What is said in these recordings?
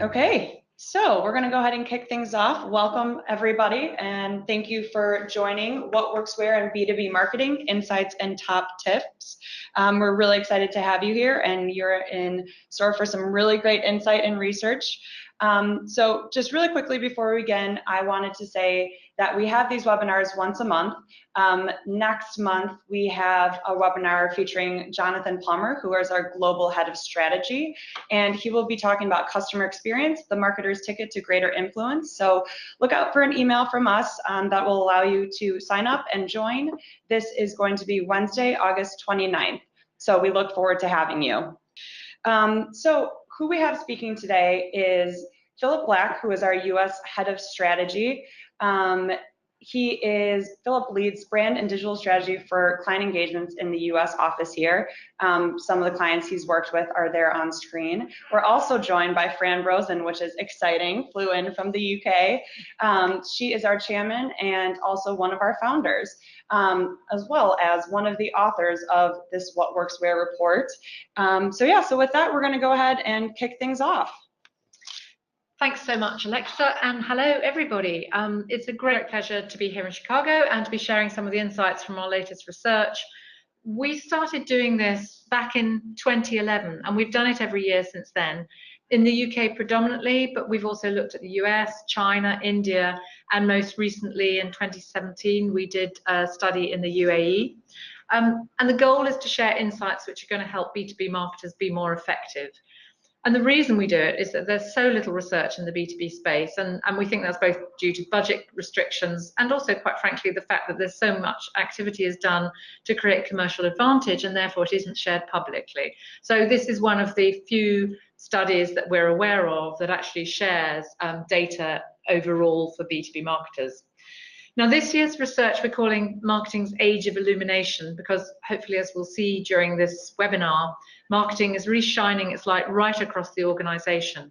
Okay, so we're going to go ahead and kick things off. Welcome, everybody, and thank you for joining What Works Where in B2B Marketing, Insights and Top Tips. We're really excited to have you here, and you're in store for some really great insight and research. So just really quickly before we begin, I wanted to say that we have these webinars once a month. Next month, we have a webinar featuring Jonathan Plummer, who is our Global Head of Strategy, and he will be talking about customer experience, the marketer's ticket to greater influence. So look out for an email from us that will allow you to sign up and join. This is going to be Wednesday, August 29th. So we look forward to having you. So who we have speaking today is Philip Black, who is our US Head of Strategy. Philip leads brand and digital strategy for client engagements in the US office here. Some of the clients he's worked with are there on screen. We're also joined by Fran Brosen, which is exciting, flew in from the UK. She is our chairman and also one of our founders, as well as one of the authors of this What Works Where report. So with that, we're gonna go ahead and kick things off. Thanks so much, Alexa, and hello, everybody. It's a great pleasure to be here in Chicago and to be sharing some of the insights from our latest research. We started doing this back in 2011, and we've done it every year since then. In the UK predominantly, but we've also looked at the US, China, India, and most recently in 2017, we did a study in the UAE. And the goal is to share insights which are going to help B2B marketers be more effective. And the reason we do it is that there's so little research in the B2B space, and we think that's both due to budget restrictions and also, quite frankly, the fact that there's so much activity is done to create commercial advantage, and therefore it isn't shared publicly. So this is one of the few studies that we're aware of that actually shares data overall for B2B marketers. Now, this year's research we're calling Marketing's Age of Illumination, because hopefully, as we'll see during this webinar, marketing is really shining its light right across the organization.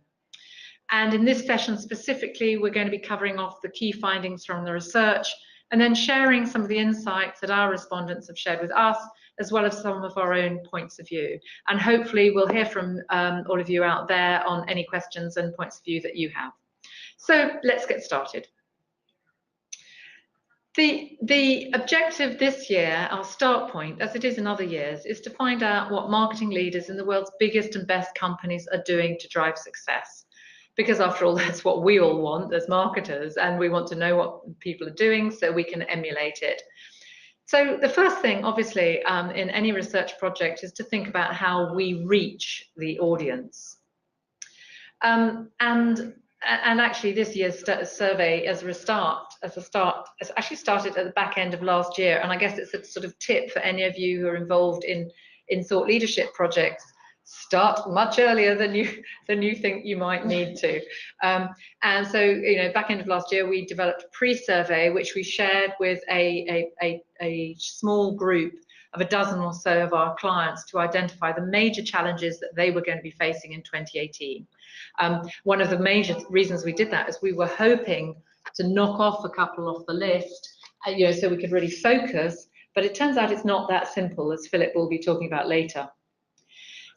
And in this session specifically, we're going to be covering off the key findings from the research and then sharing some of the insights that our respondents have shared with us, as well as some of our own points of view. And hopefully we'll hear from all of you out there on any questions and points of view that you have. So let's get started. The objective this year, our start point, as it is in other years, is to find out what marketing leaders in the world's biggest and best companies are doing to drive success. Because after all, that's what we all want as marketers, and we want to know what people are doing so we can emulate it. So the first thing, obviously, in any research project is to think about how we reach the audience. And actually, this year's survey has actually started at the back end of last year, and I guess it's a sort of tip for any of you who are involved in thought leadership projects. Start much earlier than you think you might need to. And so, back end of last year, we developed a pre-survey which we shared with a small group of a dozen or so of our clients to identify the major challenges that they were going to be facing in 2018. One of the major reasons we did that is we were hoping to knock off a couple off the list, so we could really focus, but it turns out it's not that simple, as Philip will be talking about later.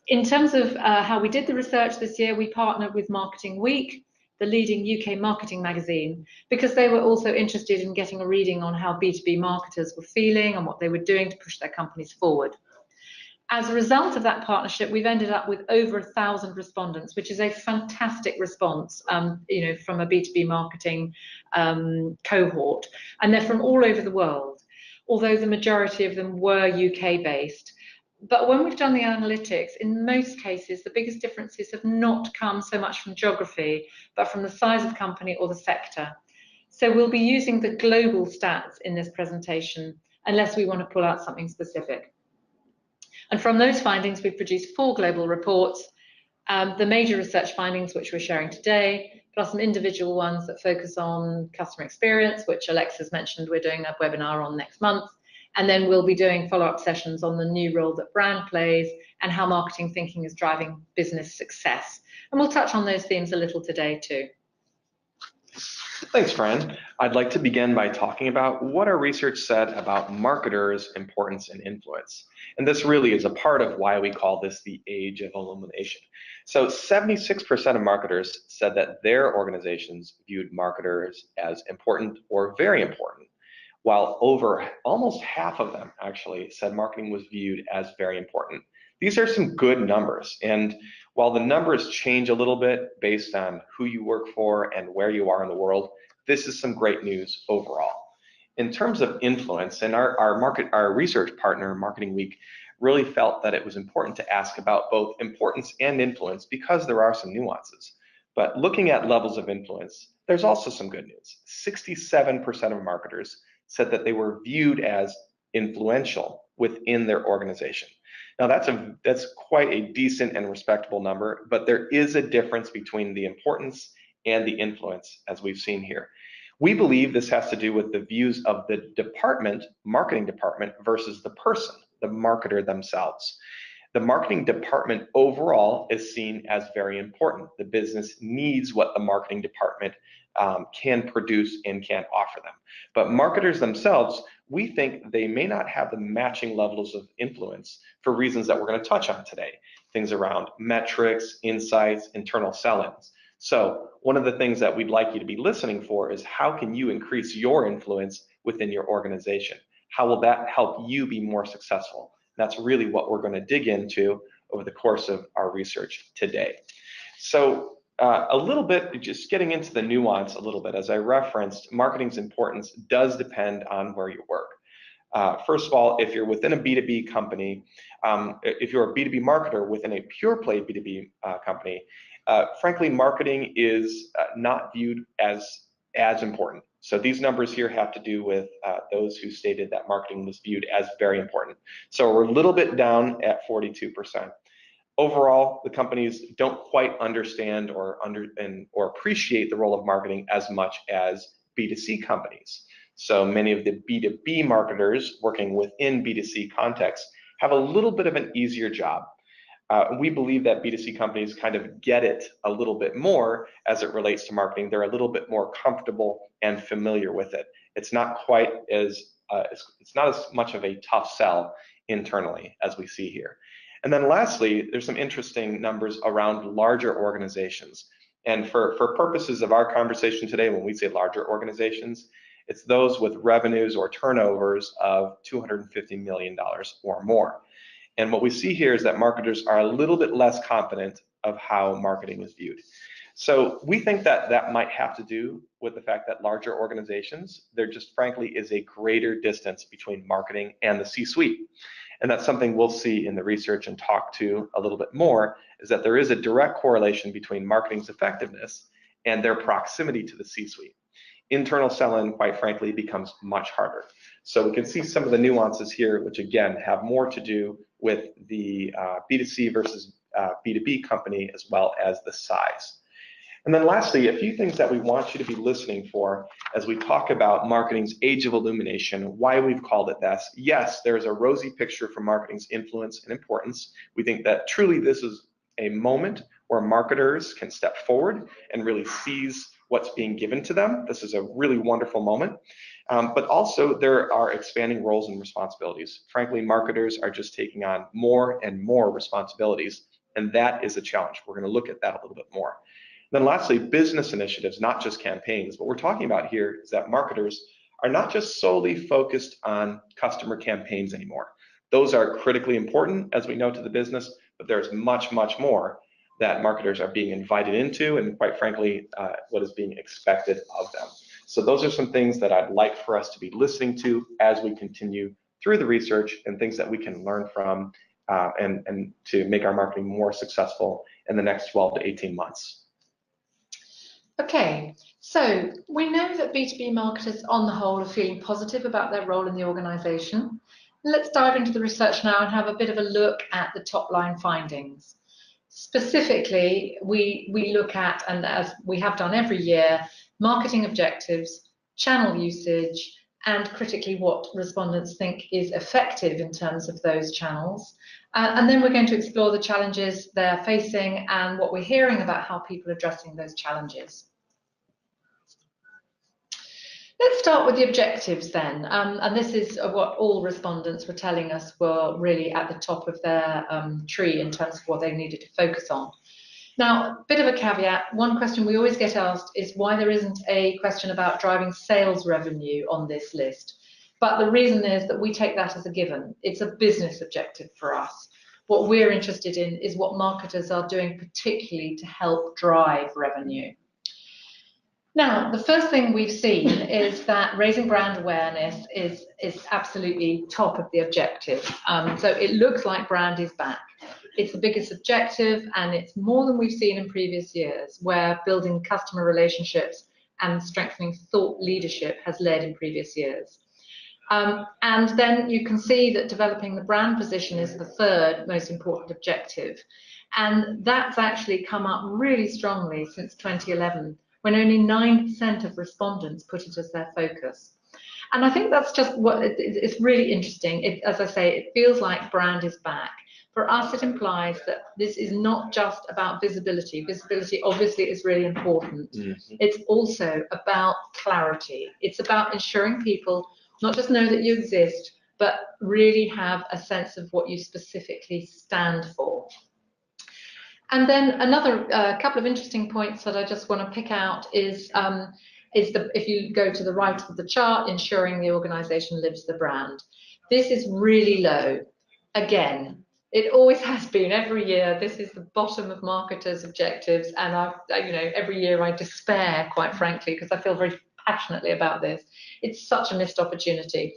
In terms of how we did the research this year, we partnered with Marketing Week, the leading UK marketing magazine, because they were also interested in getting a reading on how B2B marketers were feeling and what they were doing to push their companies forward. As a result of that partnership, we've ended up with over 1,000 respondents, which is a fantastic response, from a B2B marketing cohort, and they're from all over the world, although the majority of them were UK-based. But when we've done the analytics, in most cases, the biggest differences have not come so much from geography, but from the size of company or the sector. So we'll be using the global stats in this presentation, unless we want to pull out something specific. And from those findings, we've produced 4 global reports, the major research findings, which we're sharing today, plus some individual ones that focus on customer experience, which Alexa's mentioned we're doing a webinar on next month. And then we'll be doing follow-up sessions on the new role that brand plays and how marketing thinking is driving business success. And we'll touch on those themes a little today too. Thanks, Fran. I'd like to begin by talking about what our research said about marketers' importance and influence. And this really is a part of why we call this the age of illumination. So 76% of marketers said that their organizations viewed marketers as important or very important, while over almost half of them actually said marketing was viewed as very important. These are some good numbers. And while the numbers change a little bit based on who you work for and where you are in the world, this is some great news overall. In terms of influence, and our research partner, Marketing Week, really felt that it was important to ask about both importance and influence because there are some nuances. But looking at levels of influence, there's also some good news. 67% of marketers said that they were viewed as influential within their organization. Now that's quite a decent and respectable number, but there is a difference between the importance and the influence, as we've seen here. We believe this has to do with the views of the department, marketing department, versus the person, the marketer themselves. The marketing department overall is seen as very important. The business needs what the marketing department can produce and can offer them. But marketers themselves, we think they may not have the matching levels of influence for reasons that we're going to touch on today. Things around metrics, insights, internal sell-ins. So one of the things that we'd like you to be listening for is how can you increase your influence within your organization? How will that help you be more successful? That's really what we're going to dig into over the course of our research today. So a little bit, just getting into the nuance a little bit, as I referenced, marketing's importance does depend on where you work. First of all, if you're within a B2B company, if you're a B2B marketer within a pure play B2B company, frankly, marketing is not viewed as important. So these numbers here have to do with those who stated that marketing was viewed as very important. So we're a little bit down at 42%. Overall, the companies don't quite understand or appreciate the role of marketing as much as B2C companies. So many of the B2B marketers working within B2C contexts have a little bit of an easier job. We believe that B2C companies kind of get it a little bit more as it relates to marketing. They're a little bit more comfortable and familiar with it. It's not quite as, it's not as much of a tough sell internally as we see here. And then lastly, there's some interesting numbers around larger organizations. And for purposes of our conversation today, when we say larger organizations, it's those with revenues or turnovers of $250 million or more. And what we see here is that marketers are a little bit less confident of how marketing is viewed. So we think that that might have to do with the fact that larger organizations, there just frankly is a greater distance between marketing and the C-suite. And that's something we'll see in the research and talk to a little bit more, is that there is a direct correlation between marketing's effectiveness and their proximity to the C-suite. Internal sell-in, quite frankly, becomes much harder. So we can see some of the nuances here, which again have more to do with the B2C versus B2B company, as well as the size. And then lastly, a few things that we want you to be listening for as we talk about marketing's age of illumination, why we've called it this. Yes, there's a rosy picture for marketing's influence and importance. We think that truly this is a moment where marketers can step forward and really seize what's being given to them. This is a really wonderful moment. But also there are expanding roles and responsibilities. Frankly, marketers are just taking on more and more responsibilities, and that is a challenge. We're going to look at that a little bit more. Then lastly, business initiatives, not just campaigns. What we're talking about here is that marketers are not just solely focused on customer campaigns anymore. Those are critically important, as we know, to the business, but there's much, much more that marketers are being invited into, and quite frankly, what is being expected of them. So those are some things that I'd like for us to be listening to as we continue through the research, and things that we can learn from and to make our marketing more successful in the next 12 to 18 months. Okay, so we know that B2B marketers on the whole are feeling positive about their role in the organisation. Let's dive into the research now and have a bit of a look at the top line findings. Specifically, we look at, and as we have done every year, marketing objectives, channel usage, and critically what respondents think is effective in terms of those channels. And then we're going to explore the challenges they're facing and what we're hearing about how people are addressing those challenges. Let's start with the objectives then. And this is what all respondents were telling us were really at the top of their tree in terms of what they needed to focus on. Now, a bit of a caveat, one question we always get asked is why there isn't a question about driving sales revenue on this list. But the reason is that we take that as a given. It's a business objective for us. What we're interested in is what marketers are doing particularly to help drive revenue. Now, the first thing we've seen is that raising brand awareness is absolutely top of the objective. So it looks like brand is back. It's the biggest objective, and it's more than we've seen in previous years, where building customer relationships and strengthening thought leadership has led in previous years. And then you can see that developing the brand position is the third most important objective. And that's actually come up really strongly since 2011. When only 9% of respondents put it as their focus. And I think that's just what it's really interesting. As I say, it feels like brand is back. For us, it implies that this is not just about visibility. Visibility obviously is really important. Mm-hmm. It's also about clarity. It's about ensuring people not just know that you exist, but really have a sense of what you specifically stand for. And then another couple of interesting points that I just want to pick out is if you go to the right of the chart, ensuring the organisation lives the brand. This is really low. Again, it always has been. Every year, this is the bottom of marketers' objectives, and every year I despair, quite frankly, because I feel very passionately about this. It's such a missed opportunity.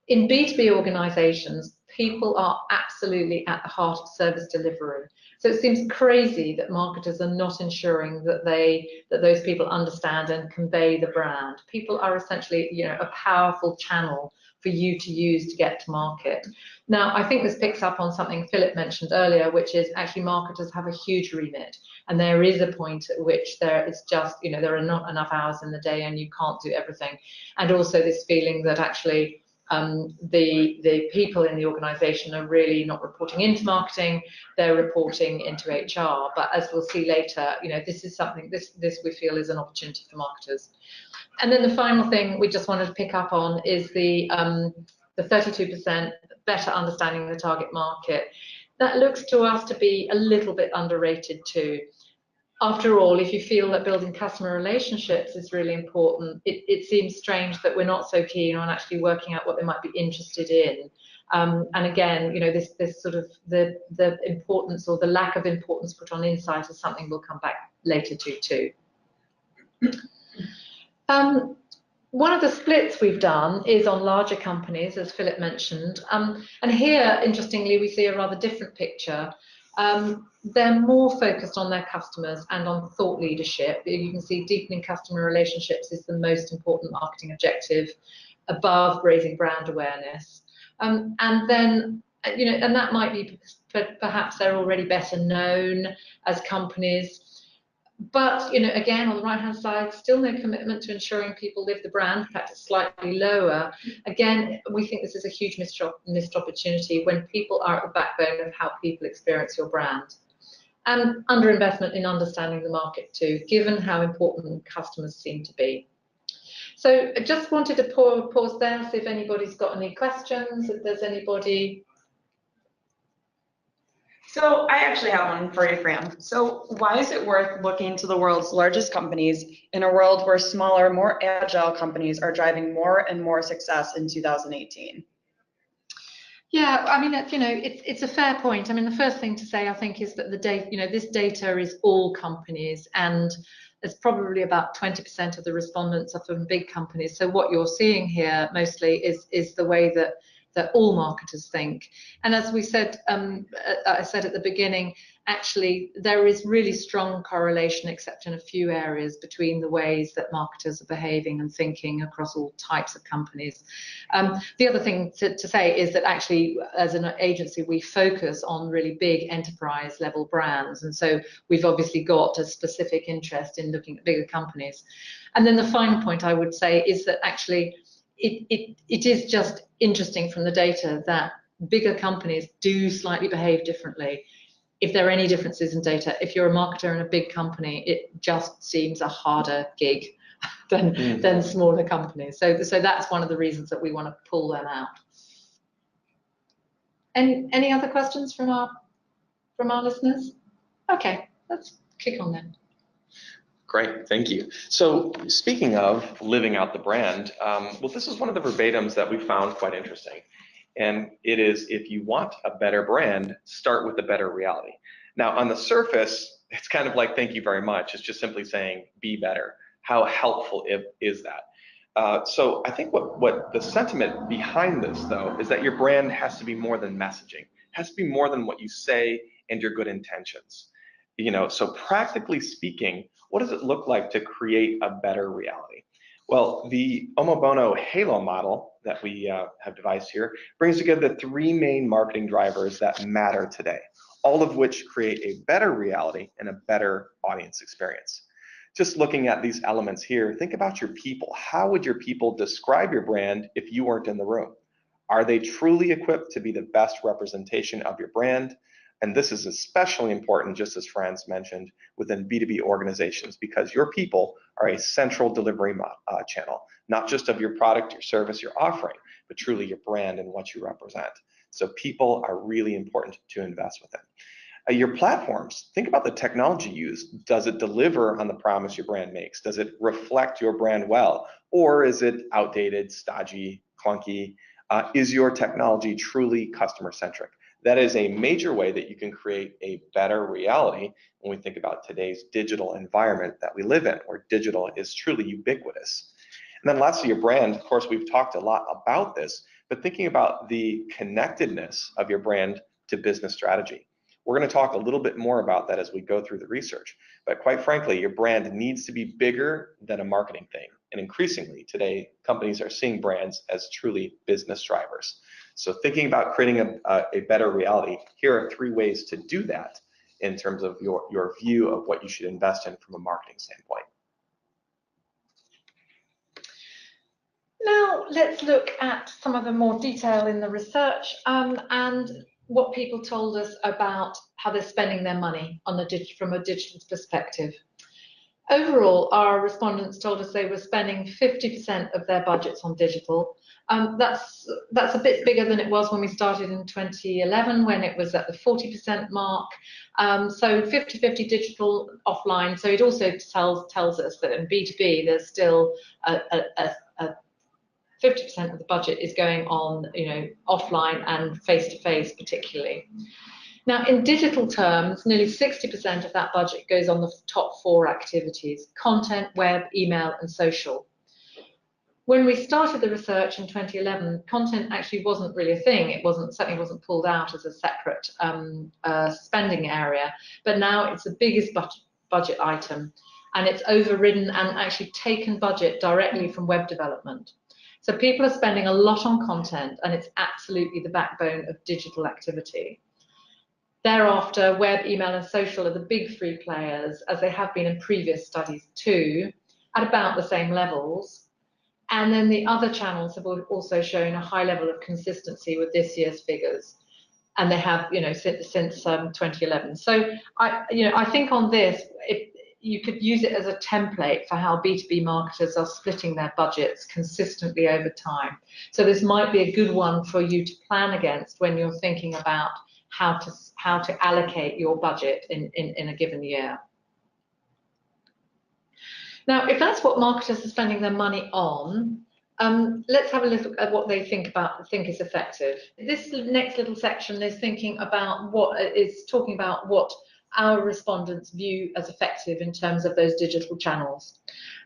In B2B organisations, people are absolutely at the heart of service delivery. So it seems crazy that marketers are not ensuring that those people understand and convey the brand. People are essentially, a powerful channel for you to use to get to market. Now, I think this picks up on something Philip mentioned earlier, which is actually marketers have a huge remit, and there is a point at which there is just, there are not enough hours in the day and you can't do everything. And also this feeling that actually the people in the organisation are really not reporting into marketing, they're reporting into HR. But as we'll see later, this is something, this we feel is an opportunity for marketers. And then the final thing we just wanted to pick up on is the 32% better understanding the target market. That looks to us to be a little bit underrated too. After all, if you feel that building customer relationships is really important, it seems strange that we're not so keen on actually working out what they might be interested in. And again, this sort of the importance or the lack of importance put on insight is something we'll come back later to too. One of the splits we've done is on larger companies, as Philip mentioned. And here, interestingly, we see a rather different picture. They're more focused on their customers and on thought leadership. You can see deepening customer relationships is the most important marketing objective above raising brand awareness. And then, and that might be perhaps they're already better known as companies. But, again, on the right-hand side, still no commitment to ensuring people live the brand. In fact, it's slightly lower. Again, we think this is a huge missed opportunity when people are at the backbone of how people experience your brand. And underinvestment in understanding the market too, given how important customers seem to be. So I just wanted to pause there, see if anybody's got any questions, if there's anybody. So I actually have one for you, Fran. So why is it worth looking to the world's largest companies in a world where smaller, more agile companies are driving more and more success in 2018? Yeah, I mean, it's a fair point. I mean, the first thing to say, I think, is that the data, this data is all companies, and it's probably about 20% of the respondents are from big companies. So what you're seeing here mostly is the way that all marketers think. And as we said, I said at the beginning, actually, there is really strong correlation, except in a few areas, between the ways that marketers are behaving and thinking across all types of companies. The other thing to say is that actually, as an agency, we focus on really big enterprise level brands. And so we've obviously got a specific interest in looking at bigger companies. And then the final point I would say is that actually, it is just interesting from the data that bigger companies do slightly behave differently. If there are any differences in data, if you're a marketer in a big company, it just seems a harder gig. than smaller companies. So that's one of the reasons that we want to pull them out. Any other questions from our listeners? Okay, let's kick on then. Great, thank you. So speaking of living out the brand, well, this is one of the verbatims that we found quite interesting. And it is, if you want a better brand, start with a better reality. Now, on the surface, it's kind of like, thank you very much. It's just simply saying, be better. How helpful is that? So I think what the sentiment behind this, though, is that your brand has to be more than messaging. It has to be more than what you say and your good intentions. So practically speaking, what does it look like to create a better reality? Well, the Omobono Halo model that we have devised here brings together the three main marketing drivers that matter today, all of which create a better reality and a better audience experience. Just looking at these elements here, think about your people. How would your people describe your brand if you weren't in the room? Are they truly equipped to be the best representation of your brand? And this is especially important, just as Franz mentioned, within B2B organizations, because your people are a central delivery channel, not just of your product, your service, your offering, but truly your brand and what you represent. So people are really important to invest within. Your platforms, think about the technology used. Does it deliver on the promise your brand makes? Does it reflect your brand well? Or is it outdated, stodgy, clunky? Is your technology truly customer-centric? That is a major way that you can create a better reality when we think about today's digital environment that we live in, where digital is truly ubiquitous. And then lastly, your brand. Of course, we've talked a lot about this, but thinking about the connectedness of your brand to business strategy. We're going to talk a little bit more about that as we go through the research. But quite frankly, your brand needs to be bigger than a marketing thing. And increasingly today, companies are seeing brands as truly business drivers. So thinking about creating a better reality, here are three ways to do that in terms of your view of what you should invest in from a marketing standpoint. Now let's look at some of the more detail in the research and what people told us about how they're spending their money on from a digital perspective. Overall, our respondents told us they were spending 50% of their budgets on digital. That's a bit bigger than it was when we started in 2011, when it was at the 40% mark. So 50-50 digital, offline. So it also tells us that in B2B, there's still a 50% of the budget is going on, offline and face-to-face particularly. Now, in digital terms, nearly 60% of that budget goes on the top four activities: content, web, email, and social. When we started the research in 2011, content actually wasn't really a thing. It certainly wasn't pulled out as a separate spending area, but now it's the biggest budget item, and it's overridden and actually taken budget directly from web development. So people are spending a lot on content, and it's absolutely the backbone of digital activity. Thereafter, web, email, and social are the big three players, as they have been in previous studies too, at about the same levels. And then the other channels have also shown a high level of consistency with this year's figures, and they have, since 2011. So I think on this, you could use it as a template for how B2B marketers are splitting their budgets consistently over time. So this might be a good one for you to plan against when you're thinking about how to allocate your budget in a given year. Now, if that's what marketers are spending their money on, let's have a look at what they think is effective. This next little section is talking about what our respondents view as effective in terms of those digital channels.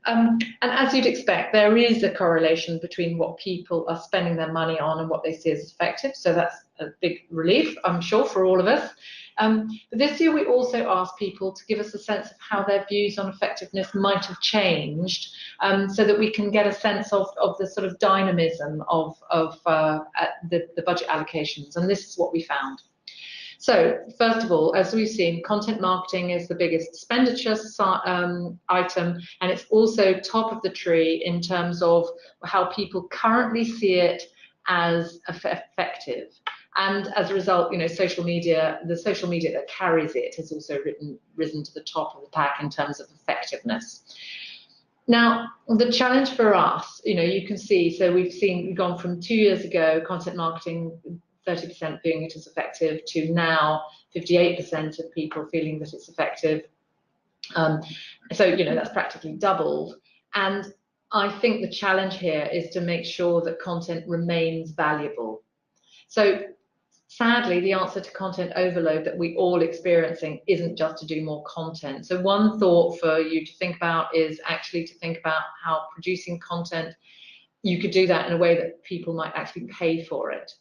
And as you'd expect, there is a correlation between what people are spending their money on and what they see as effective. So that's a big relief, I'm sure, for all of us. But this year we also asked people to give us a sense of how their views on effectiveness might have changed, so that we can get a sense of the sort of dynamism of the budget allocations. And this is what we found. So first of all, as we've seen, content marketing is the biggest expenditure item, and it's also top of the tree in terms of how people currently see it as effective. And as a result, social media, the social media that carries it has also risen to the top of the pack in terms of effectiveness. Now, the challenge for us, you can see, so we've gone from 2 years ago, content marketing, 30% viewing it as effective, to now 58% of people feeling that it's effective. So, that's practically doubled. And I think the challenge here is to make sure that content remains valuable. So sadly, the answer to content overload that we all experiencing isn't just to do more content. So one thought for you to think about is actually to think about how producing content, you could do that in a way that people might actually pay for it.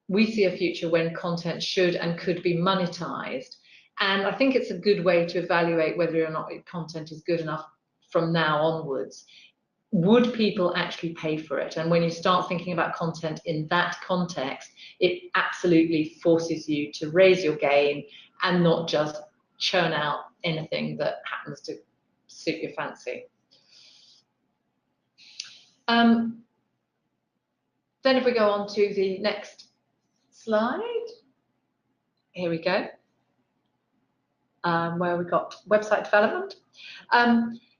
We see a future when content should and could be monetized. And I think it's a good way to evaluate whether or not content is good enough from now onwards. Would people actually pay for it? And when you start thinking about content in that context, it absolutely forces you to raise your game and not just churn out anything that happens to suit your fancy. Then if we go on to the next slide, here we go, where we've got website development.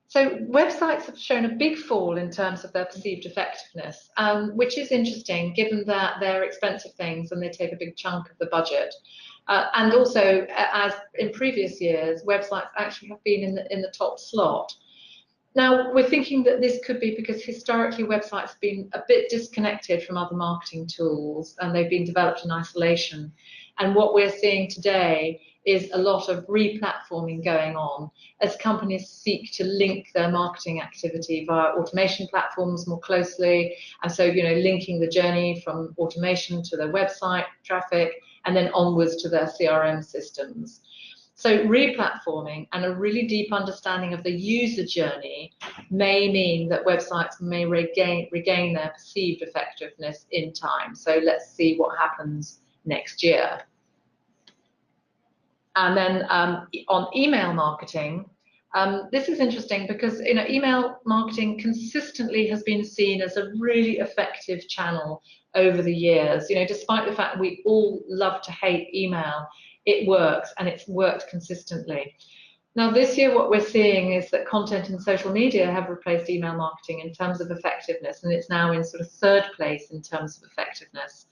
So websites have shown a big fall in terms of their perceived effectiveness, which is interesting given that they're expensive things and they take a big chunk of the budget. And also, as in previous years, websites actually have been in the top slot. Now, we're thinking that this could be because historically websites have been a bit disconnected from other marketing tools and they've been developed in isolation. And what we're seeing today is a lot of re-platforming going on as companies seek to link their marketing activity via automation platforms more closely. And so, linking the journey from automation to their website traffic and then onwards to their CRM systems. So re-platforming and a really deep understanding of the user journey may mean that websites may regain their perceived effectiveness in time. So let's see what happens next year. And then on email marketing, this is interesting because email marketing consistently has been seen as a really effective channel over the years. Despite the fact we all love to hate email, it works and it's worked consistently. Now this year what we're seeing is that content and social media have replaced email marketing in terms of effectiveness, and it's now in sort of third place in terms of effectiveness.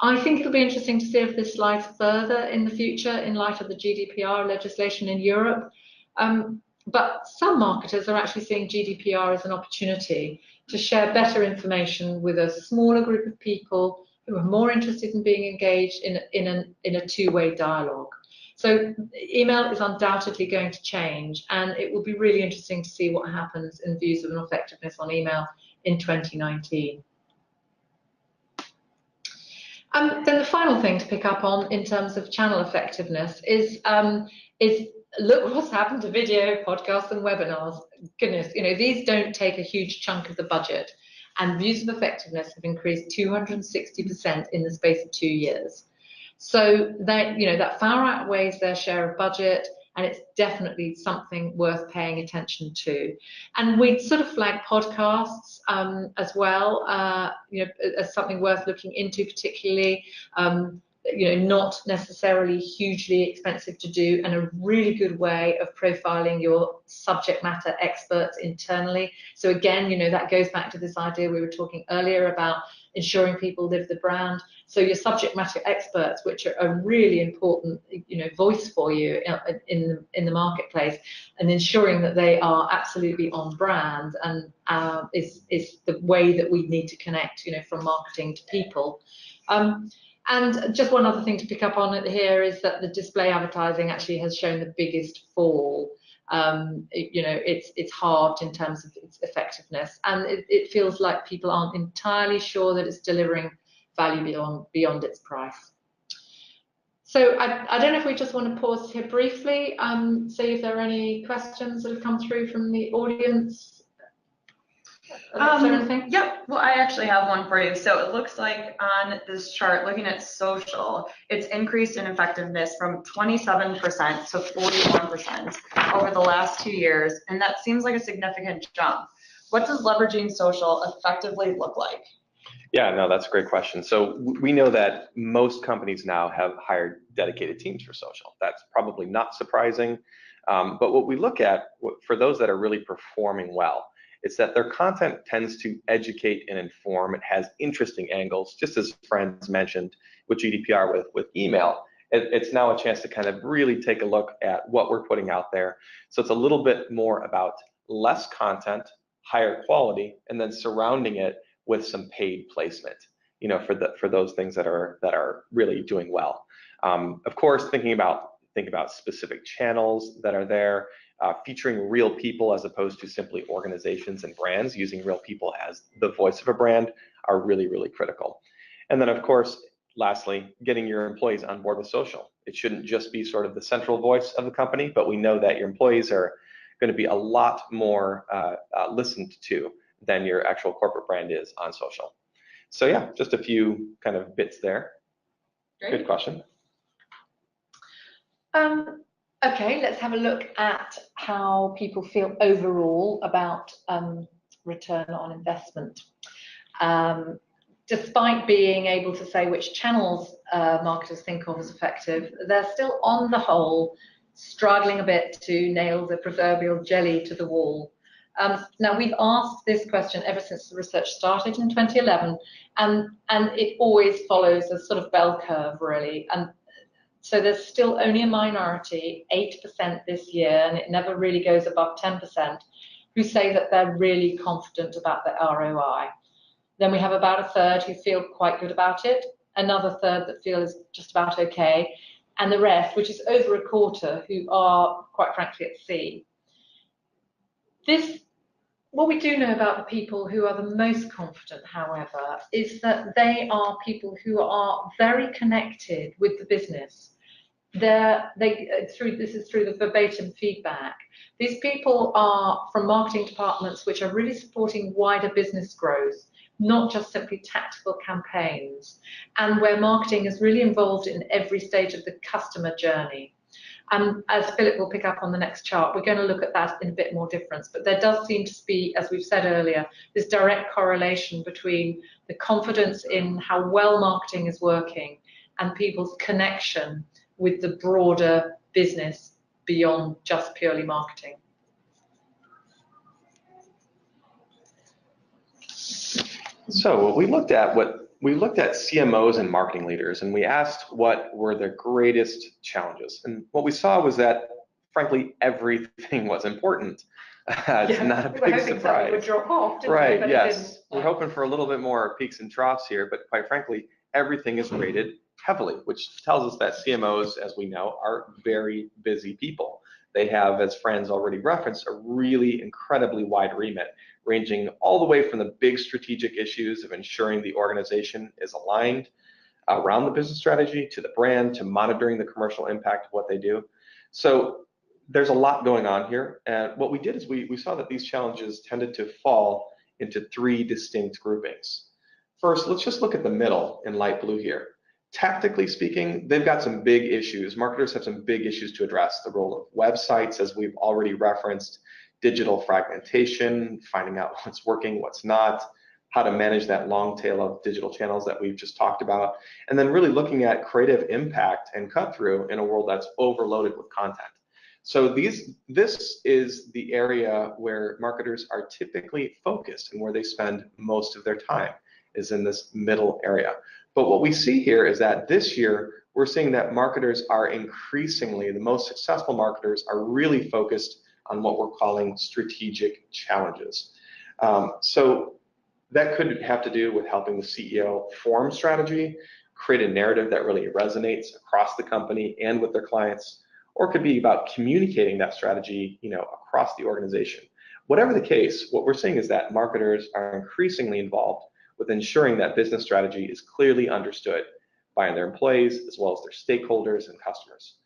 I think it'll be interesting to see if this slides further in the future in light of the GDPR legislation in Europe. But some marketers are actually seeing GDPR as an opportunity to share better information with a smaller group of people who are more interested in being engaged in a two-way dialogue. So email is undoubtedly going to change, and it will be really interesting to see what happens in views of an effectiveness on email in 2019. Then the final thing to pick up on in terms of channel effectiveness is look what's happened to video, podcasts, and webinars. Goodness, these don't take a huge chunk of the budget, and views of effectiveness have increased 260% in the space of 2 years. So that far outweighs their share of budget, and it's definitely something worth paying attention to. And we'd sort of flag podcasts as well, as something worth looking into, particularly, not necessarily hugely expensive to do, and a really good way of profiling your subject matter experts internally. So again, that goes back to this idea we were talking earlier about ensuring people live the brand. So your subject matter experts, which are a really important, voice for you in the marketplace, and ensuring that they are absolutely on brand and is the way that we need to connect, from marketing to people. And just one other thing to pick up on it here is that the display advertising actually has shown the biggest fall. It's halved in terms of its effectiveness, and it feels like people aren't entirely sure that it's delivering value beyond its price. So I don't know if we just want to pause here briefly, see if there are any questions that have come through from the audience. Yep, well, I actually have one for you. So it looks like on this chart, looking at social, it's increased in effectiveness from 27% to 41% over the last 2 years, and that seems like a significant jump. What does leveraging social effectively look like? Yeah, no, that's a great question. So we know that most companies now have hired dedicated teams for social. That's probably not surprising. But what we look at for those that are really performing well, it's that their content tends to educate and inform. It has interesting angles, just as friends mentioned with GDPR with email. It's now a chance to kind of really take a look at what we're putting out there. So it's a little bit more about less content, higher quality, and then surrounding it with some paid placement, for those things that are really doing well. Of course, think about specific channels that are there, featuring real people as opposed to simply organizations and brands. Using real people as the voice of a brand are really, really critical. And then, of course, lastly, getting your employees on board with social. It shouldn't just be sort of the central voice of the company, but we know that your employees are going to be a lot more listened to than your actual corporate brand is on social. So yeah, just a few kind of bits there. Great. Good question. Okay, let's have a look at how people feel overall about return on investment. Despite being able to say which channels marketers think of as effective, they're still on the whole struggling a bit to nail the proverbial jelly to the wall. Now, we've asked this question ever since the research started in 2011, and it always follows a sort of bell curve, really. And so there's still only a minority, 8% this year, and it never really goes above 10%, who say that they're really confident about the ROI. Then we have about a third who feel quite good about it, another third that feel is just about okay, and the rest, which is over a quarter, who are quite frankly at sea. What we do know about the people who are the most confident, however, is that they are people who are very connected with the business. This is through the verbatim feedback. These people are from marketing departments which are really supporting wider business growth, not just simply tactical campaigns, and where marketing is really involved in every stage of the customer journey. As Philip will pick up on the next chart, we're going to look at that in a bit more difference, but there does seem to be, as we've said earlier, this direct correlation between the confidence in how well marketing is working and people's connection with the broader business beyond just purely marketing. So we looked at CMOs and marketing leaders, and we asked what were their greatest challenges. And what we saw was that, frankly, everything was important. It's not a big surprise. It would drop off, right? Yes, we're hoping for a little bit more peaks and troughs here, but quite frankly, everything is rated heavily, which tells us that CMOs, as we know, are very busy people. They have, as Fran's already referenced, a really incredibly wide remit, ranging all the way from the big strategic issues of ensuring the organization is aligned around the business strategy, to the brand, to monitoring the commercial impact of what they do. So there's a lot going on here. And what we did is we saw that these challenges tended to fall into three distinct groupings. First, let's just look at the middle in light blue here. Tactically speaking, they've got some big issues. Marketers have some big issues to address. The role of websites, as we've already referenced, digital fragmentation, finding out what's working, what's not, how to manage that long tail of digital channels that we've just talked about, and then really looking at creative impact and cut through in a world that's overloaded with content. So this is the area where marketers are typically focused and where they spend most of their time, is in this middle area. But what we see here is that this year, we're seeing that marketers are increasingly, the most successful marketers are really focused on what we're calling strategic challenges. So that could have to do with helping the CEO form strategy, create a narrative that really resonates across the company and with their clients, or it could be about communicating that strategy, across the organization. Whatever the case, what we're seeing is that marketers are increasingly involved with ensuring that business strategy is clearly understood by their employees as well as their stakeholders and customers.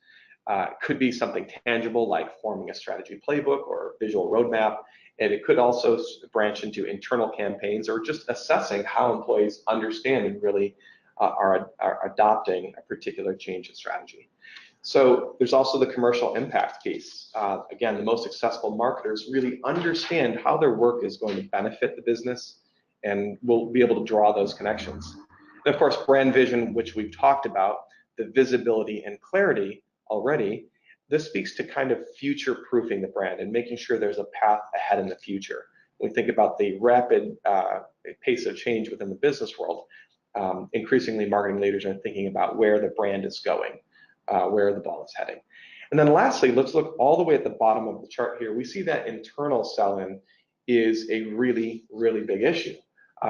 It could be something tangible like forming a strategy playbook or a visual roadmap, and it could also branch into internal campaigns or just assessing how employees understand and really are adopting a particular change in strategy. So there's also the commercial impact piece. Again, the most successful marketers really understand how their work is going to benefit the business and will be able to draw those connections. And of course, brand vision, which we've talked about, the visibility and clarity already, this speaks to kind of future-proofing the brand and making sure there's a path ahead in the future. When we think about the rapid pace of change within the business world, increasingly marketing leaders are thinking about where the brand is going, where the ball is heading. And then lastly, let's look all the way at the bottom of the chart here. We see that internal sell-in is a really, really big issue.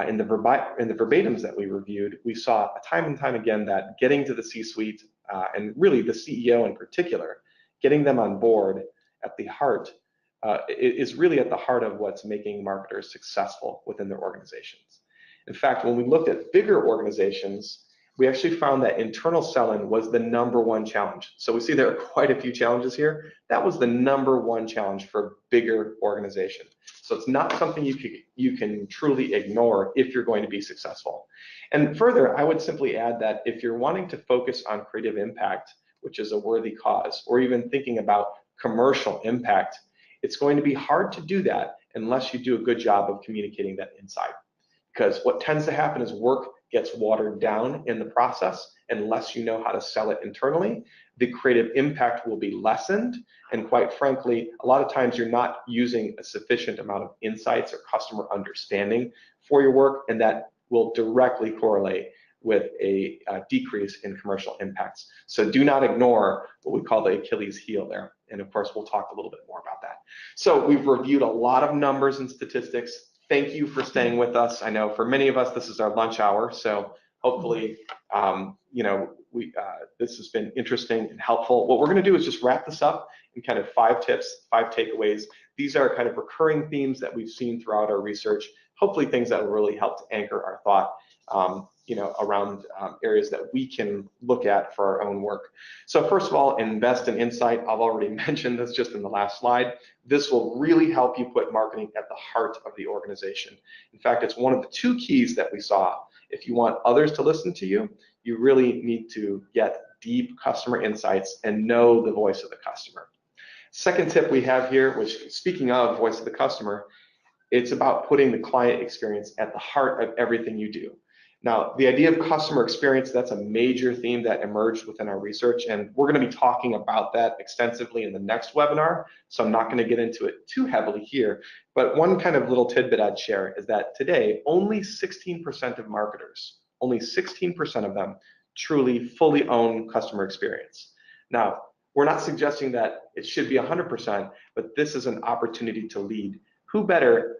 In the verbatims that we reviewed, we saw time and time again that getting to the C-suite, and really the CEO in particular, getting them on board at the heart is really at the heart of what's making marketers successful within their organizations. In fact, when we looked at bigger organizations, we actually found that internal selling was the #1 challenge. So we see there are quite a few challenges here. That was the #1 challenge for a bigger organization. So it's not something you can truly ignore if you're going to be successful. And further, I would simply add that if you're wanting to focus on creative impact, which is a worthy cause, or even thinking about commercial impact, it's going to be hard to do that unless you do a good job of communicating that inside. Because what tends to happen is work gets watered down in the process unless you know how to sell it internally. The creative impact will be lessened, and quite frankly, a lot of times you're not using a sufficient amount of insights or customer understanding for your work, and that will directly correlate with a decrease in commercial impacts. So do not ignore what we call the Achilles heel there. And of course, we'll talk a little bit more about that. So we've reviewed a lot of numbers and statistics. Thank you for staying with us. I know for many of us, this is our lunch hour. So hopefully, this has been interesting and helpful. What we're going to do is just wrap this up in kind of 5 tips, 5 takeaways. These are kind of recurring themes that we've seen throughout our research. Hopefully things that will really help to anchor our thought, around areas that we can look at for our own work. So first of all, invest in insight. I've already mentioned this just in the last slide. This will really help you put marketing at the heart of the organization. In fact, it's one of the 2 keys that we saw. If you want others to listen to you, you really need to get deep customer insights and know the voice of the customer. Second tip we have here, which, speaking of voice of the customer, it's about putting the client experience at the heart of everything you do. Now, the idea of customer experience, that's a major theme that emerged within our research, and we're going to be talking about that extensively in the next webinar, so I'm not going to get into it too heavily here. But one kind of little tidbit I'd share is that today, only 16% of marketers, only 16% of them truly fully own customer experience. Now, we're not suggesting that it should be 100%, but this is an opportunity to lead. Who better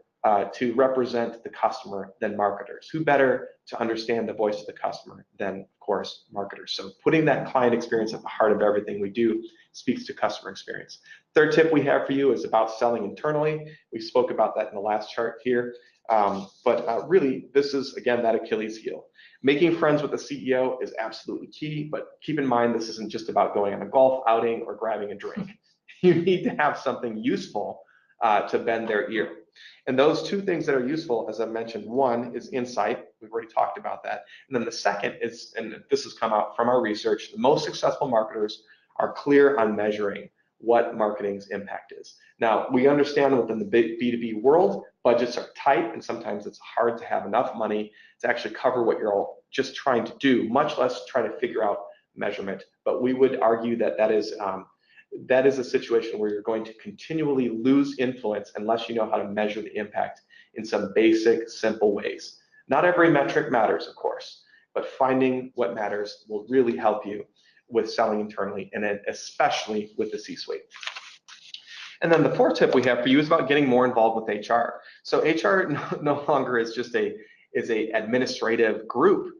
to represent the customer than marketers? Who better to understand the voice of the customer than, of course, marketers? So putting that client experience at the heart of everything we do speaks to customer experience. Third tip we have for you is about selling internally. We spoke about that in the last chart here. But really, this is, again, that Achilles heel. Making friends with the CEO is absolutely key, but keep in mind this isn't just about going on a golf outing or grabbing a drink. You need to have something useful to bend their ear. And those 2 things that are useful, as I mentioned, one is insight. We've already talked about that. And then the second is, and this has come out from our research, the most successful marketers are clear on measuring what marketing's impact is. Now, we understand within the big B2B world, budgets are tight, and sometimes it's hard to have enough money to actually cover what you're all just trying to do, much less try to figure out measurement. But we would argue that that is a situation where you're going to continually lose influence unless you know how to measure the impact in some basic, simple ways. Not every metric matters, of course, but finding what matters will really help you with selling internally, and then especially with the C-suite. And then the 4th tip we have for you is about getting more involved with HR. So HR no longer is just a administrative group.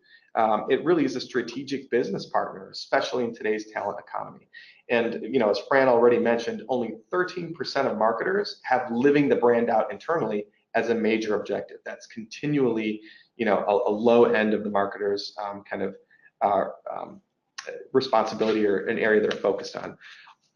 It really is a strategic business partner, especially in today's talent economy. And as Fran already mentioned, only 13% of marketers have living the brand out internally as a major objective. That's continually, a low end of the marketers' responsibility or an area they're focused on.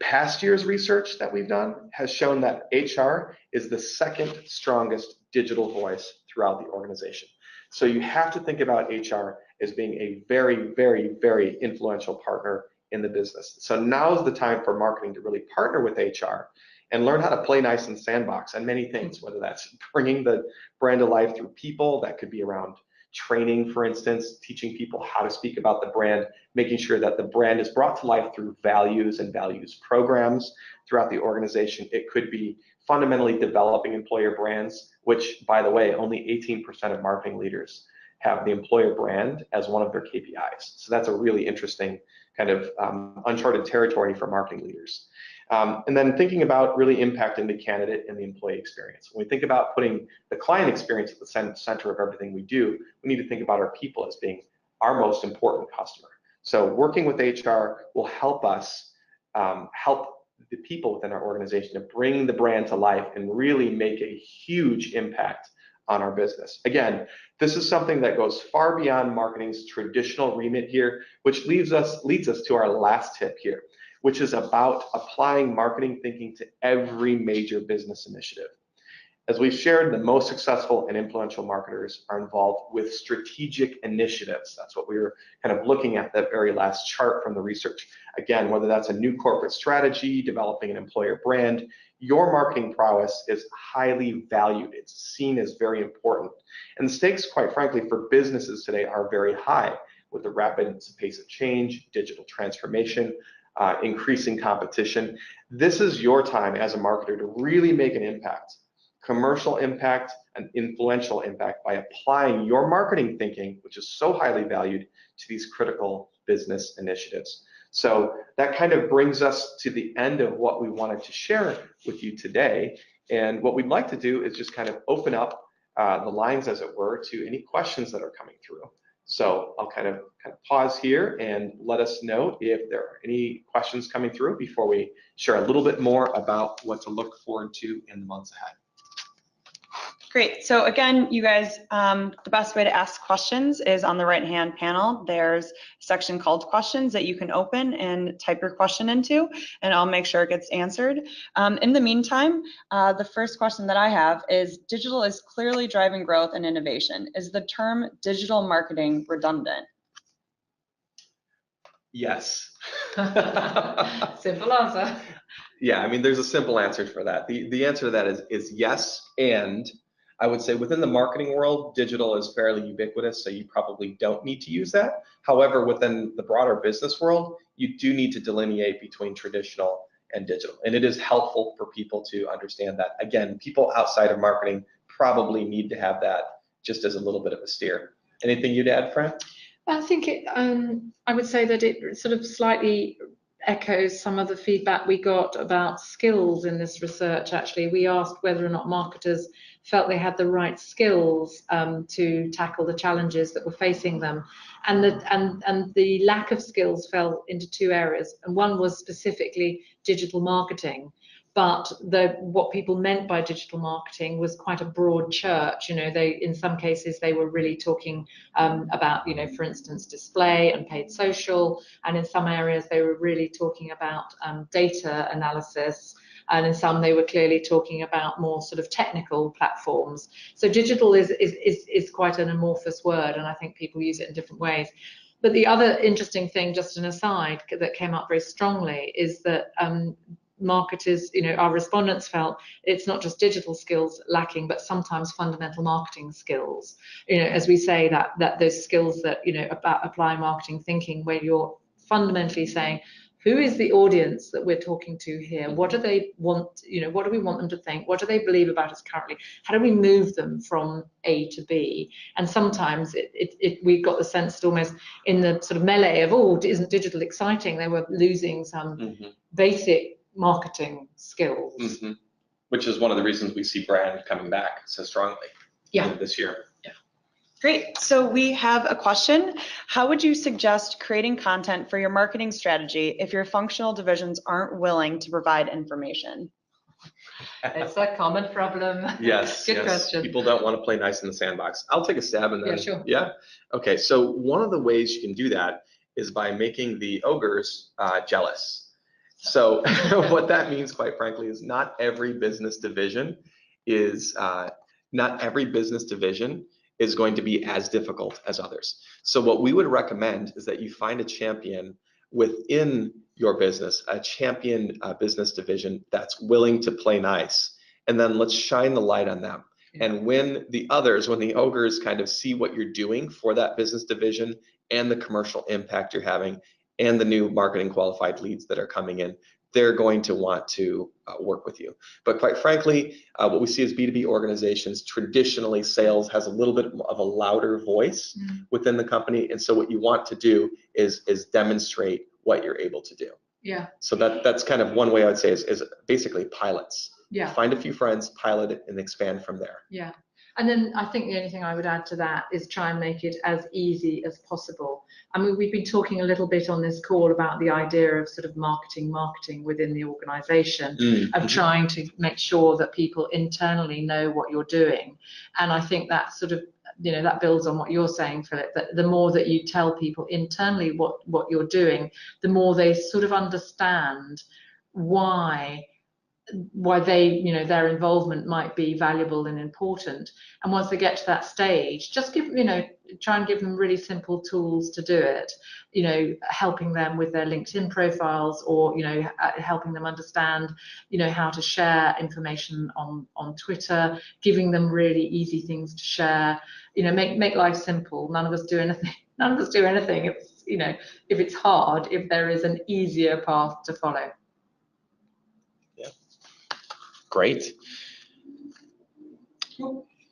Past year's research that we've done has shown that HR is the 2nd strongest digital voice throughout the organization. So you have to think about HR as being a very, very, very influential partner in the business. So now is the time for marketing to really partner with HR and learn how to play nice and sandbox on many things, whether that's bringing the brand to life through people, that could be around training, for instance, teaching people how to speak about the brand, making sure that the brand is brought to life through values and values programs throughout the organization. It could be fundamentally developing employer brands, which, by the way, only 18% of marketing leaders have the employer brand as one of their KPIs. So that's a really interesting kind of uncharted territory for marketing leaders. And then thinking about really impacting the candidate and the employee experience. When we think about putting the client experience at the center of everything we do, we need to think about our people as being our most important customer. So working with HR will help us help the people within our organization to bring the brand to life and really make a huge impact on our business. Again, this is something that goes far beyond marketing's traditional remit here, which leads us to our last tip here, which is about applying marketing thinking to every major business initiative. As we've shared, the most successful and influential marketers are involved with strategic initiatives. That's what we were kind of looking at, that very last chart from the research. Again, whether that's a new corporate strategy, developing an employer brand, your marketing prowess is highly valued. It's seen as very important. And the stakes, quite frankly, for businesses today are very high with the rapid pace of change, digital transformation, increasing competition. This is your time as a marketer to really make an impact, commercial impact, and influential impact by applying your marketing thinking, which is so highly valued, to these critical business initiatives. So that kind of brings us to the end of what we wanted to share with you today. And what we'd like to do is just kind of open up the lines, as it were, to any questions that are coming through. So I'll kind of pause here and let us know if there are any questions coming through before we share a little bit more about what to look forward to in the months ahead. Great. So again, you guys, the best way to ask questions is on the right-hand panel. There's a section called questions that you can open and type your question into, and I'll make sure it gets answered. In the meantime, the first question that I have is, digital is clearly driving growth and innovation. Is the term digital marketing redundant? Yes. Simple answer. Yeah, I mean, there's a simple answer for that. The answer to that is yes, and I would say within the marketing world, digital is fairly ubiquitous, so you probably don't need to use that. However, within the broader business world, you do need to delineate between traditional and digital. And it is helpful for people to understand that. Again, people outside of marketing probably need to have that just as a little bit of a steer. Anything you'd add, Fran? I think I would say that it sort of slightly echoes some of the feedback we got about skills in this research. Actually, we asked whether or not marketers felt they had the right skills to tackle the challenges that were facing them, and the lack of skills fell into two areas, and one was specifically digital marketing. But what people meant by digital marketing was quite a broad church. You know, in some cases they were really talking about, you know, for instance, display and paid social, and in some areas they were really talking about data analysis, and in some they were clearly talking about more sort of technical platforms. So digital is quite an amorphous word, and I think people use it in different ways. But the other interesting thing, just an aside, that came up very strongly is that marketers, you know, our respondents felt it's not just digital skills lacking, but sometimes fundamental marketing skills. You know, as we say, that those skills that, you know, about applying marketing thinking, where you're fundamentally saying, who is the audience that we're talking to here? What do they want? You know, what do we want them to think? What do they believe about us currently? How do we move them from A to B? And sometimes we got the sense that almost in the sort of melee of, oh, isn't digital exciting? They were losing some basic marketing skills. Which is one of the reasons we see brand coming back so strongly this year. Great. So we have a question. How would you suggest creating content for your marketing strategy if your functional divisions aren't willing to provide information? It's a common problem. Yes. Good question. People don't want to play nice in the sandbox. I'll take a stab and then. Yeah, sure. Yeah. Okay. So one of the ways you can do that is by making the ogres jealous. So what that means, quite frankly, is not every business division is going to be as difficult as others. So what we would recommend is that you find a champion within your business, a champion business division that's willing to play nice, and then let's shine the light on them. And when the ogres kind of see what you're doing for that business division and the commercial impact you're having and the new marketing qualified leads that are coming in, they're going to want to work with you. But quite frankly, what we see as B2B organizations, traditionally sales has a little bit of a louder voice within the company. And so what you want to do is demonstrate what you're able to do. Yeah. So that's kind of one way I would say is basically pilots. Yeah. Find a few friends, pilot it, and expand from there. Yeah. And then I think the only thing I would add to that is try and make it as easy as possible. I mean, we've been talking a little bit on this call about the idea of sort of marketing within the organization, of trying to make sure that people internally know what you're doing. And I think that sort of, that builds on what you're saying, Philip, that the more that you tell people internally what you're doing, the more they sort of understand why they, their involvement might be valuable and important. And once they get to that stage, just try and give them really simple tools to do it, helping them with their LinkedIn profiles, or, helping them understand, how to share information on Twitter, giving them really easy things to share, make life simple. None of us do anything if it's hard, if there is an easier path to follow. Great.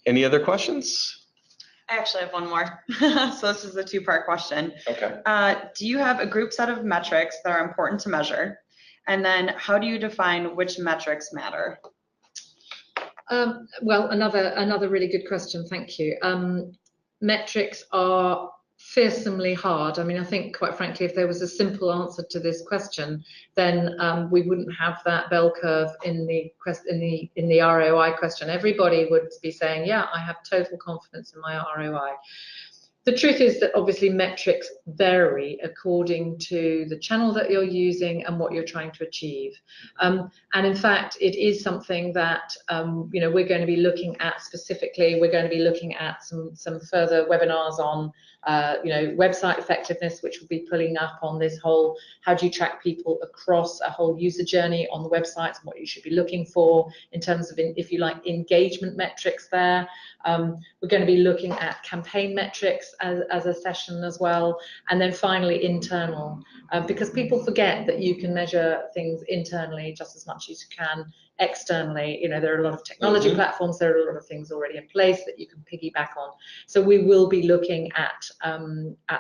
Any other questions? I actually have one more. So this is a two-part question. Okay. Do you have a group set of metrics that are important to measure? And then how do you define which metrics matter? Well, another really good question. Thank you. Metrics are fearsomely hard. I mean, I think, quite frankly, if there was a simple answer to this question, then we wouldn't have that bell curve in the ROI question. Everybody would be saying, yeah, I have total confidence in my ROI. The truth is that obviously metrics vary according to the channel that you're using and what you're trying to achieve. And in fact, it is something that we're going to be looking at specifically. We're going to be looking at some further webinars on website effectiveness, which will be pulling up on this whole, how do you track people across a whole user journey on the websites, and what you should be looking for in terms of, if you like, engagement metrics there. We're going to be looking at campaign metrics as a session as well. And then finally, internal, because people forget that you can measure things internally just as much as you can externally. There are a lot of technology platforms, there are a lot of things already in place that you can piggyback on. So we will be looking at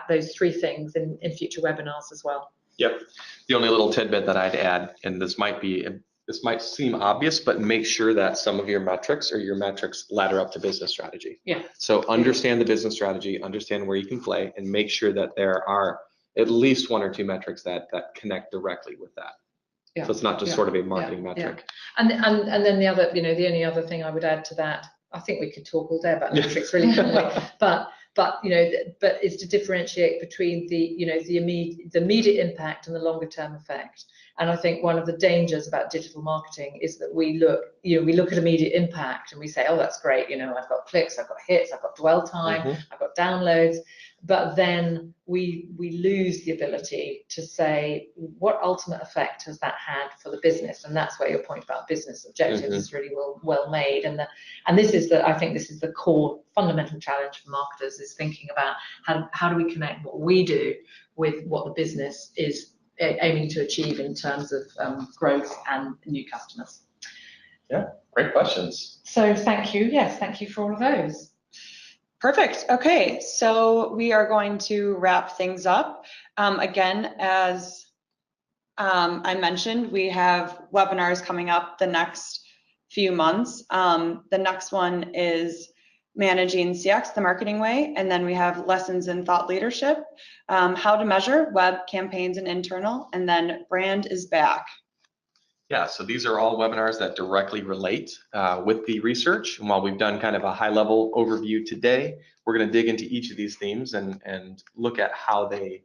those three things in future webinars as well. Yep. The only little tidbit that I'd add, and this might seem obvious, but make sure that some of your metrics ladder up to business strategy. Yeah. So understand the business strategy, understand where you can play, and make sure that there are at least one or two metrics that connect directly with that. Yeah. So it's not just sort of a marketing metric. And then the only other thing I would add to that, I think we could talk all day about metrics, really, couldn't we? But is to differentiate between the immediate impact and the longer term effect. And I think one of the dangers about digital marketing is that we look at immediate impact and we say, oh, that's great, I've got clicks, I've got hits, I've got dwell time, I've got downloads. But then we lose the ability to say, what ultimate effect has that had for the business? And that's where your point about business objectives is really well made. And this is I think this is the core fundamental challenge for marketers, is thinking about how do we connect what we do with what the business is aiming to achieve in terms of growth and new customers. Yeah, great questions. So thank you. Yes, thank you for all of those. Perfect. Okay, so we are going to wrap things up. Again, as I mentioned, we have webinars coming up the next few months. The next one is Managing CX the Marketing Way, and then we have Lessons in Thought Leadership, How to Measure Web Campaigns and Internal, and then Brand is Back. Yeah, so these are all webinars that directly relate with the research. And while we've done kind of a high-level overview today, we're going to dig into each of these themes and look at how they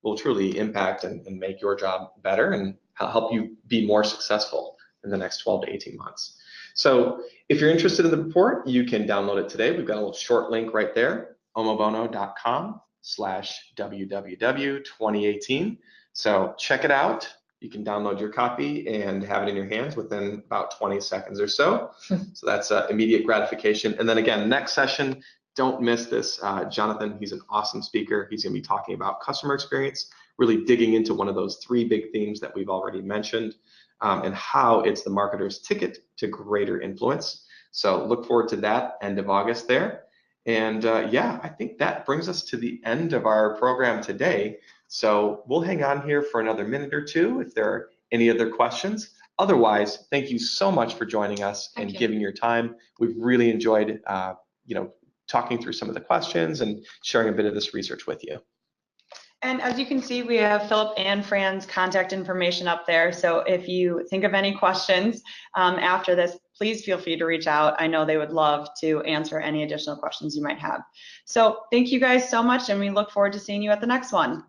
will truly impact and make your job better and help you be more successful in the next 12 to 18 months. So if you're interested in the report, you can download it today. We've got a little short link right there, omobono.com/www2018. So check it out. You can download your copy and have it in your hands within about 20 seconds or so. So that's immediate gratification. And then again, next session, don't miss this. Jonathan, he's an awesome speaker. He's going to be talking about customer experience, really digging into one of those 3 big themes that we've already mentioned, and how it's the marketer's ticket to greater influence. So look forward to that end of August there. And yeah, I think that brings us to the end of our program today. So we'll hang on here for another minute or 2 if there are any other questions. Otherwise, thank you so much for joining us and giving your time. We've really enjoyed, talking through some of the questions and sharing a bit of this research with you. And as you can see, we have Philip and Fran's contact information up there. So if you think of any questions after this, please feel free to reach out. I know they would love to answer any additional questions you might have. So thank you guys so much, and we look forward to seeing you at the next one.